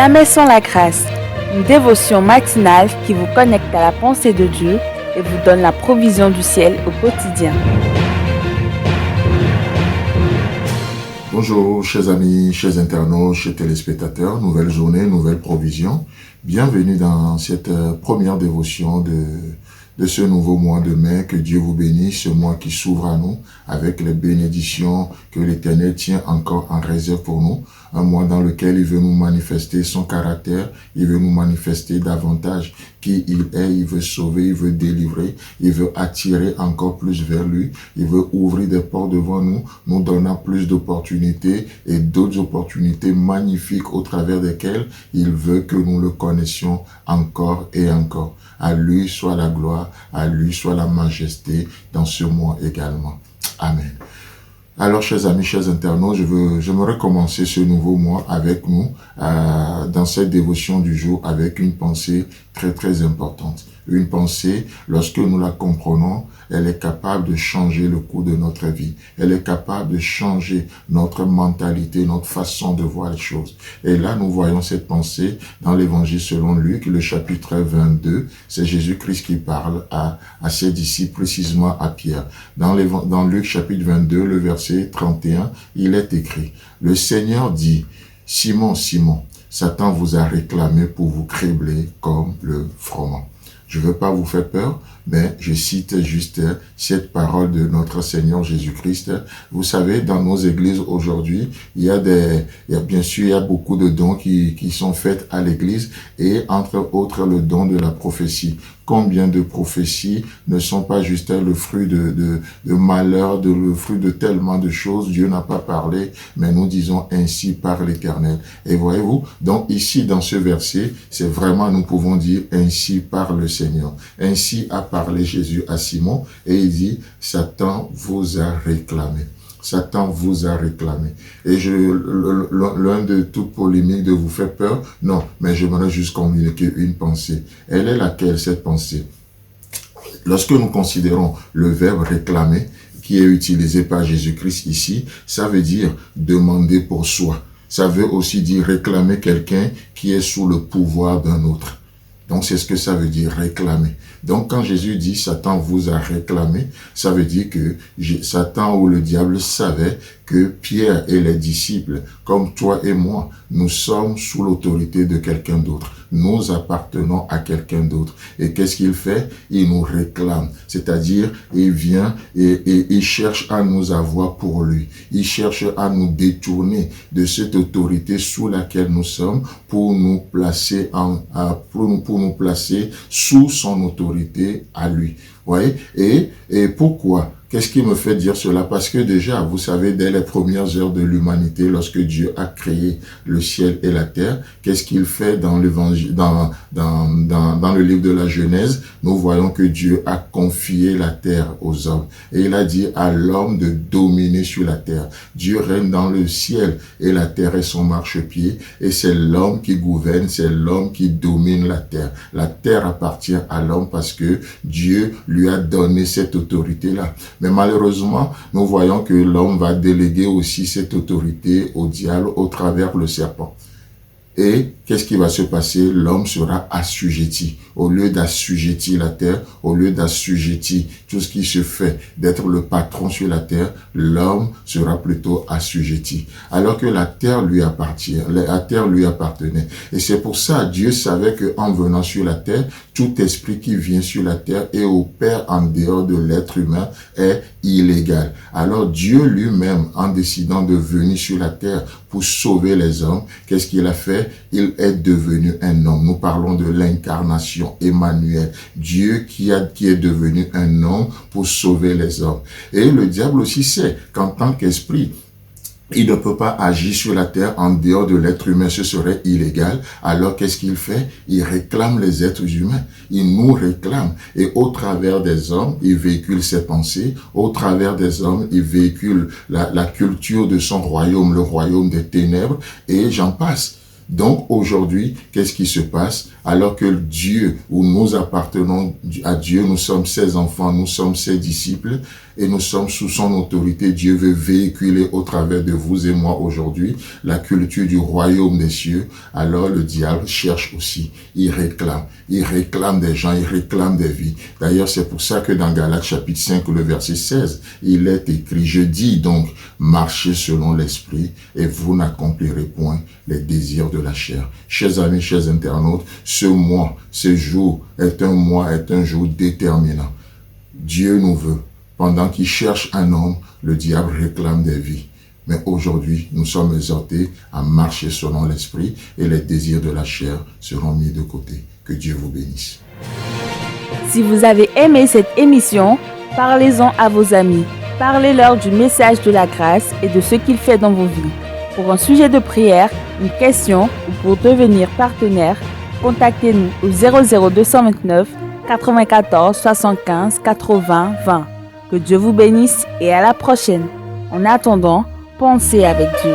Jamais sans la grâce, une dévotion matinale qui vous connecte à la pensée de Dieu et vous donne la provision du ciel au quotidien. Bonjour chers amis, chers internautes, chers téléspectateurs, nouvelle journée, nouvelle provision. Bienvenue dans cette première dévotion de ce nouveau mois de mai. Que Dieu vous bénisse, ce mois qui s'ouvre à nous avec les bénédictions que l'Éternel tient encore en réserve pour nous. Un mois dans lequel il veut nous manifester son caractère, il veut nous manifester davantage qui il est, il veut sauver, il veut délivrer, il veut attirer encore plus vers lui, il veut ouvrir des portes devant nous, nous donnant plus d'opportunités et d'autres opportunités magnifiques au travers desquelles il veut que nous le connaissions encore et encore. À lui soit la gloire, à lui soit la majesté dans ce mois également. Amen. Alors, chers amis, chers internautes, j'aimerais commencer ce nouveau mois avec nous, dans cette dévotion du jour, avec une pensée très, très importante. Une pensée, lorsque nous la comprenons, elle est capable de changer le cours de notre vie. Elle est capable de changer notre mentalité, notre façon de voir les choses. Et là, nous voyons cette pensée dans l'évangile selon Luc, le chapitre 22. C'est Jésus-Christ qui parle à ses disciples, précisément à Pierre. Dans Luc chapitre 22, le verset 31, il est écrit: « Le Seigneur dit, Simon, Simon, Satan vous a réclamé pour vous cribler comme le froment. » Je ne veux pas vous faire peur, mais je cite juste cette parole de notre Seigneur Jésus-Christ. Vous savez, dans nos églises aujourd'hui, il y a beaucoup de dons qui sont faits à l'église, et entre autres le don de la prophétie. Combien de prophéties ne sont pas juste le fruit de malheur, le fruit de tellement de choses. Dieu n'a pas parlé, mais nous disons ainsi par l'Éternel. Et voyez-vous, donc ici dans ce verset, c'est vraiment, nous pouvons dire ainsi par le Seigneur. Ainsi a parlé Jésus à Simon, et il dit, Satan vous a réclamé. Satan vous a réclamé. Et loin de toute polémique de vous faire peur, non, mais j'aimerais juste communiquer une pensée. Elle est laquelle, cette pensée? Lorsque nous considérons le verbe réclamer, qui est utilisé par Jésus-Christ ici, ça veut dire demander pour soi. Ça veut aussi dire réclamer quelqu'un qui est sous le pouvoir d'un autre. Donc, c'est ce que ça veut dire, réclamer. Donc, quand Jésus dit « Satan vous a réclamé », ça veut dire que Satan ou le diable savait que Pierre et les disciples, comme toi et moi, nous sommes sous l'autorité de quelqu'un d'autre. Nous appartenons à quelqu'un d'autre. Et qu'est-ce qu'il fait? Il nous réclame. C'est-à-dire, il vient et il cherche à nous avoir pour lui. Il cherche à nous détourner de cette autorité sous laquelle nous sommes pour nous placer pour nous placer sous son autorité à lui. Voyez? Et pourquoi? Qu'est-ce qui me fait dire cela? Parce que déjà, vous savez, dès les premières heures de l'humanité, lorsque Dieu a créé le ciel et la terre, qu'est-ce qu'il fait dans l'évangile, dans le livre de la Genèse? Nous voyons que Dieu a confié la terre aux hommes. Et il a dit à l'homme de dominer sur la terre. Dieu règne dans le ciel et la terre est son marchepied. Et c'est l'homme qui gouverne, c'est l'homme qui domine la terre. La terre appartient à l'homme parce que Dieu lui a donné cette autorité-là. Mais malheureusement, nous voyons que l'homme va déléguer aussi cette autorité au diable au travers le serpent. Et qu'est-ce qui va se passer? L'homme sera assujetti. Au lieu d'assujettir la terre, au lieu d'assujettir tout ce qui se fait, d'être le patron sur la terre, l'homme sera plutôt assujetti. Alors que la terre lui appartenait. Et c'est pour ça, Dieu savait qu'en venant sur la terre, tout esprit qui vient sur la terre et opère en dehors de l'être humain est illégal. Alors Dieu lui-même, en décidant de venir sur la terre pour sauver les hommes, qu'est-ce qu'il a fait? Il est devenu un homme. Nous parlons de l'incarnation, Emmanuel, Dieu qui est devenu un homme pour sauver les hommes. Et le diable aussi sait qu'en tant qu'esprit, il ne peut pas agir sur la terre en dehors de l'être humain, ce serait illégal. Alors qu'est-ce qu'il fait? Il réclame les êtres humains. Il nous réclame. Et au travers des hommes, il véhicule ses pensées. Au travers des hommes, il véhicule la culture de son royaume, le royaume des ténèbres, et j'en passe. Donc aujourd'hui, qu'est-ce qui se passe? Alors que Dieu, où nous appartenons à Dieu, nous sommes ses enfants, nous sommes ses disciples, et nous sommes sous son autorité. Dieu veut véhiculer au travers de vous et moi aujourd'hui la culture du royaume des cieux. Alors le diable cherche aussi, il réclame des gens, il réclame des vies. D'ailleurs, c'est pour ça que dans Galates chapitre 5, le verset 16, il est écrit, je dis donc, marchez selon l'esprit et vous n'accomplirez point les désirs de la chair. Chers amis, chers internautes, ce mois, ce jour est un jour déterminant. Dieu nous veut. Pendant qu'il cherche un homme, le diable réclame des vies. Mais aujourd'hui, nous sommes exhortés à marcher selon l'esprit et les désirs de la chair seront mis de côté. Que Dieu vous bénisse. Si vous avez aimé cette émission, parlez-en à vos amis. Parlez-leur du message de la grâce et de ce qu'il fait dans vos vies. Pour un sujet de prière, une question ou pour devenir partenaire, contactez-nous au 00229 94 75 80 20. Que Dieu vous bénisse et à la prochaine. En attendant, pensez avec Dieu.